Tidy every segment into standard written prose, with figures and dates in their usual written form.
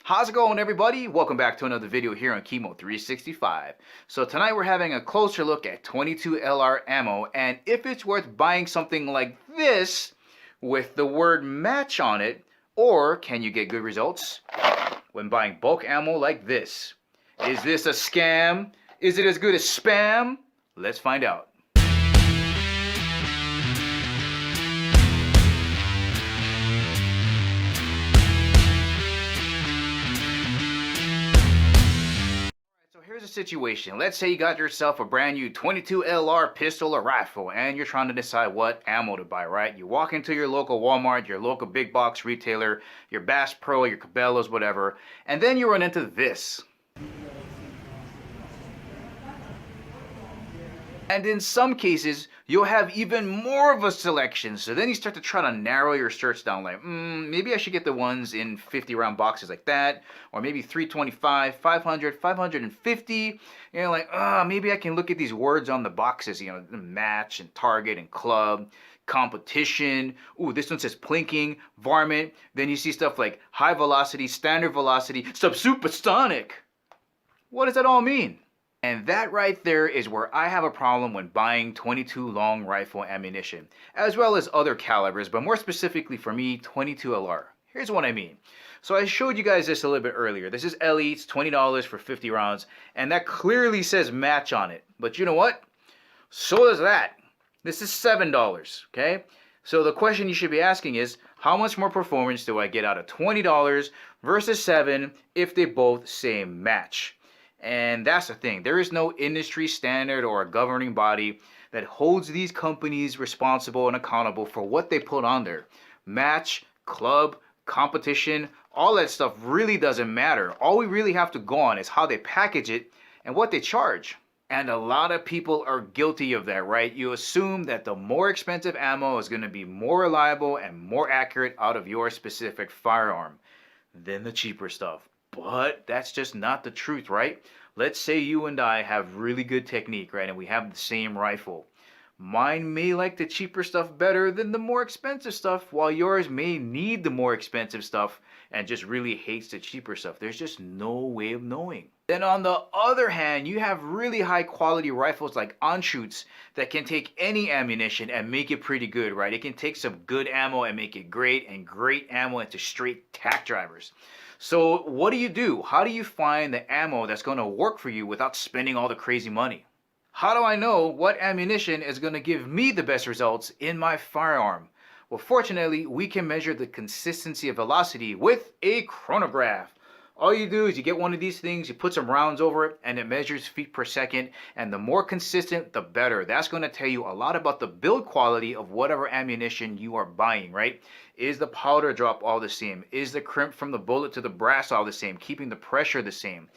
How's it going, everybody? Welcome back to another video here on Chemo 365. So tonight we're having a closer look at 22 LR ammo and if it's worth buying something like this with the word match on it, or can you get good results when buying bulk ammo like this? Is this a scam? Is it as good as spam? Let's find out. So here's a situation. Let's say you got yourself a brand new 22 LR pistol or rifle and you're trying to decide what ammo to buy, right? You walk into your local Walmart, your local big box retailer, your Bass Pro, your Cabela's, whatever, and then you run into this. And in some cases, you'll have even more of a selection. So then you start to try to narrow your search down like, maybe I should get the ones in 50 round boxes like that. Or maybe 325, 500, 550. You know, like, maybe I can look at these words on the boxes, you know, match and target and club, competition. Ooh, this one says plinking, varmint. Then you see stuff like high velocity, standard velocity, subsupersonic. What does that all mean? And that right there is where I have a problem when buying 22 long rifle ammunition, as well as other calibers, but more specifically for me, 22 LR. Here's what I mean. So I showed you guys this a little bit earlier. This is LE, it's $20 for 50 rounds, and that clearly says match on it. But you know what? So does that. This is $7, okay? So the question you should be asking is, how much more performance do I get out of $20 versus $7 if they both say match? And that's the thing. There is no industry standard or a governing body that holds these companies responsible and accountable for what they put on there. Match, club, competition, all that stuff really doesn't matter. All we really have to go on is how they package it and what they charge. And a lot of people are guilty of that, right? You assume that the more expensive ammo is going to be more reliable and more accurate out of your specific firearm than the cheaper stuff. But that's just not the truth, right? Let's say you and I have really good technique, right? And we have the same rifle. Mine may like the cheaper stuff better than the more expensive stuff, while yours may need the more expensive stuff and just really hates the cheaper stuff. There's just no way of knowing. Then on the other hand, you have really high quality rifles like Anschutz that can take any ammunition and make it pretty good, right? It can take some good ammo and make it great, and great ammo into straight tack drivers. So what do? How do you find the ammo that's going to work for you without spending all the crazy money? How do I know what ammunition is going to give me the best results in my firearm? Well, fortunately, we can measure the consistency of velocity with a chronograph. All you do is you get one of these things, you put some rounds over it, and it measures feet per second. And the more consistent, the better. That's going to tell you a lot about the build quality of whatever ammunition you are buying, right? Is the powder drop all the same? Is the crimp from the bullet to the brass all the same? Keeping the pressure the same?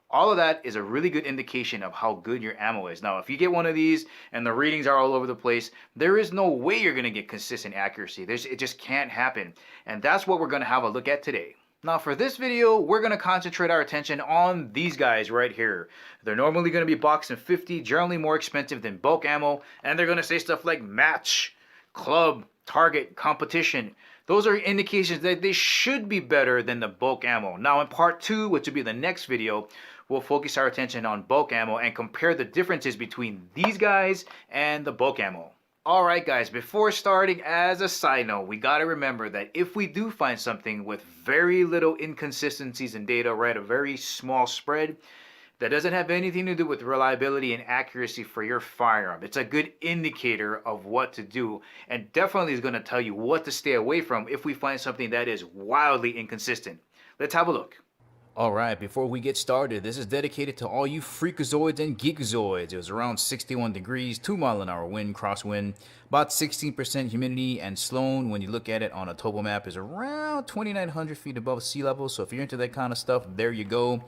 All of that is a really good indication of how good your ammo is. Now, if you get one of these and the readings are all over the place, there is no way you're going to get consistent accuracy. It just can't happen. And that's what we're going to have a look at today. Now for this video, we're going to concentrate our attention on these guys right here. They're normally going to be boxed in 50, generally more expensive than bulk ammo, and they're going to say stuff like match, club, target, competition. Those are indications that they should be better than the bulk ammo. Now in part 2, which will be the next video, we'll focus our attention on bulk ammo and compare the differences between these guys and the bulk ammo. Alright guys, before starting, as a side note, we got to remember that if we do find something with very little inconsistencies in data, right, a very small spread, that doesn't have anything to do with reliability and accuracy for your firearm. It's a good indicator of what to do, and definitely is going to tell you what to stay away from if we find something that is wildly inconsistent. Let's have a look. Alright, before we get started, this is dedicated to all you freakazoids and geekazoids. It was around 61 degrees, 2-mile-an-hour wind, crosswind, about 16% humidity, and Sloan, when you look at it on a topo map, is around 2,900 feet above sea level. So if you're into that kind of stuff, there you go.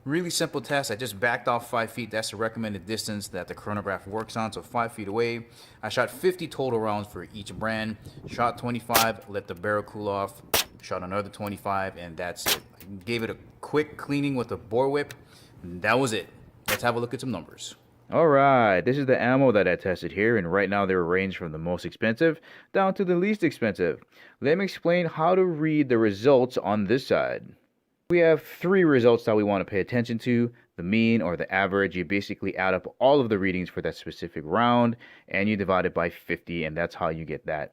Really simple test. I just backed off 5 feet. That's the recommended distance that the chronograph works on, so 5 feet away. I shot 50 total rounds for each brand. Shot 25, let the barrel cool off. Shot another 25, and that's it. I gave it a quick cleaning with a bore whip, and that was it. Let's have a look at some numbers. Alright, this is the ammo that I tested here, and right now they're ranged from the most expensive down to the least expensive. Let me explain how to read the results on this side. We have three results that we want to pay attention to: the mean or the average. You basically add up all of the readings for that specific round and you divide it by 50, and that's how you get that.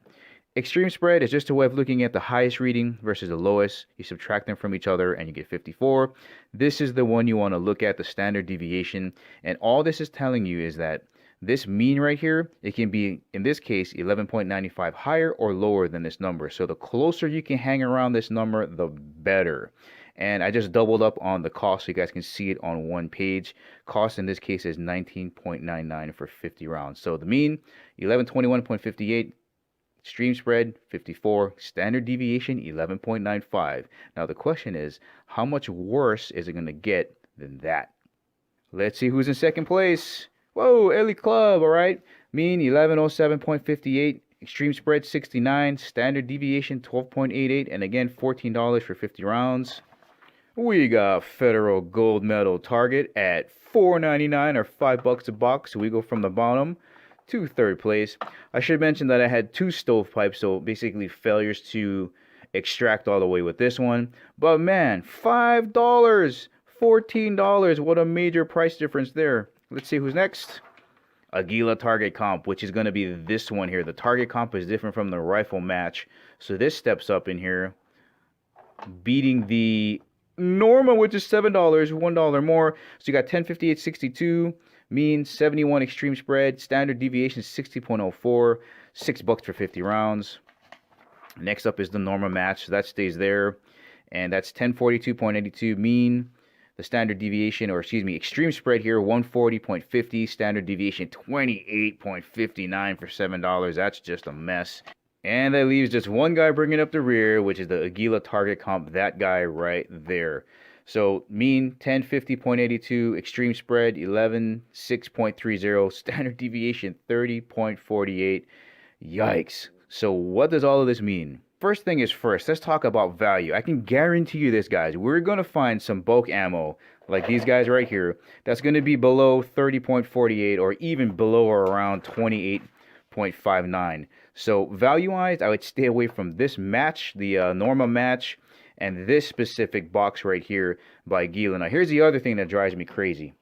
Extreme spread is just a way of looking at the highest reading versus the lowest. You subtract them from each other and you get 54. This is the one you want to look at, the standard deviation. And all this is telling you is that this mean right here, it can be, in this case, 11.95 higher or lower than this number. So the closer you can hang around this number, the better. And I just doubled up on the cost so you guys can see it on one page. Cost in this case is 19.99 for 50 rounds. So the mean, 1121.58. Extreme spread, 54. Standard deviation, 11.95. Now the question is, how much worse is it going to get than that? Let's see who's in second place. Whoa, Ellie Club, all right. Mean, 1107.58. Extreme spread, 69. Standard deviation, 12.88. And again, $14 for 50 rounds. We got Federal Gold Medal Target at $4.99 or $5 a box. So we go from the bottom to third place. I should mention that I had two stovepipes, so basically failures to extract all the way with this one. But man, $5, $14, what a major price difference there. Let's see who's next. Aguila Target Comp, which is going to be this one here. The Target Comp is different from the rifle match, so this steps up in here, beating the Norma, which is $7, $1 more. So you got 1058.62. Mean, 71 extreme spread. Standard deviation, 60.04. $6 for 50 rounds. Next up is the Norma match. So that stays there. And that's 1042.82 mean. The standard deviation, or excuse me, extreme spread here, 140.50. Standard deviation, 28.59 for $7. That's just a mess. And that leaves just one guy bringing up the rear, which is the Aguila Target Comp. That guy right there. So mean, 1050.82, extreme spread, 11.6.30, standard deviation, 30.48. Yikes. So what does all of this mean? First thing is first, let's talk about value. I can guarantee you this, guys. We're going to find some bulk ammo, like these guys right here, that's going to be below 30.48 or even below or around 28.59. So value-wise, I would stay away from this match, the Norma match, and this specific box right here by Aguila. Now, here's the other thing that drives me crazy.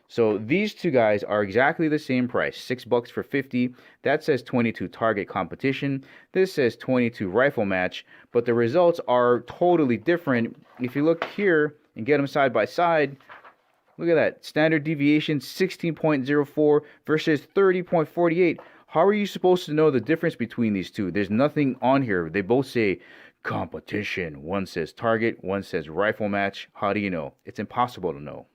So these two guys are exactly the same price, $6 for 50. That says 22 target competition. This says 22 rifle match, but the results are totally different. If you look here and get them side by side, look at that. Standard deviation 16.04 versus 30.48. How are you supposed to know the difference between these two? There's nothing on here. They both say competition. One says target, one says rifle match. How do you know? It's impossible to know.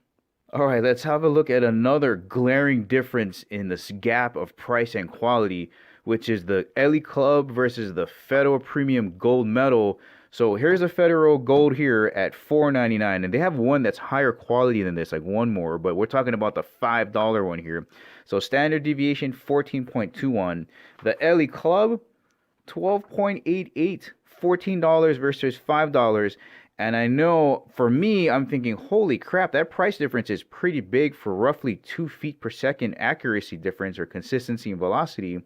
All right, let's have a look at another glaring difference in this gap of price and quality, which is the Ellie Club versus the Federal Premium Gold Medal. So here's a Federal Gold here at $4.99, and they have one that's higher quality than this, like one more, but we're talking about the $5 one here. So standard deviation 14.21. The Ellie Club 12.88, $14 versus $5. And I know for me, I'm thinking, holy crap, that price difference is pretty big for roughly 2 feet per second accuracy difference or consistency and velocity.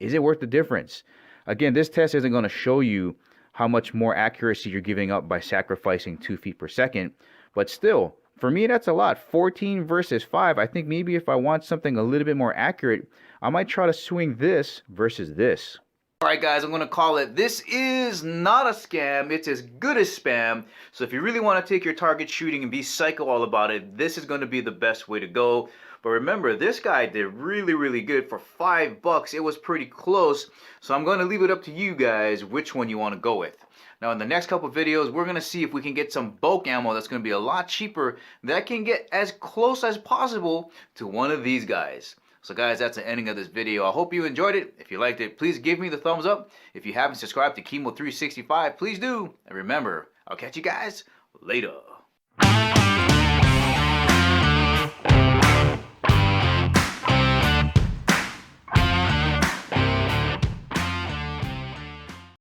Is it worth the difference? Again, this test isn't going to show you how much more accuracy you're giving up by sacrificing 2 feet per second. But still, for me, that's a lot. 14 versus 5. I think maybe if I want something a little bit more accurate, I might try to swing this versus this. Alright guys, I'm going to call it, this is not a scam, it's as good as spam. So if you really want to take your target shooting and be psycho all about it, this is going to be the best way to go. But remember, this guy did really good for $5. It was pretty close. So I'm going to leave it up to you guys which one you want to go with. Now in the next couple videos, we're going to see if we can get some bulk ammo that's going to be a lot cheaper that can get as close as possible to one of these guys. So guys, that's the ending of this video. I hope you enjoyed it. If you liked it, please give me the thumbs up. If you haven't subscribed to Kimo365, please do. And remember, I'll catch you guys later.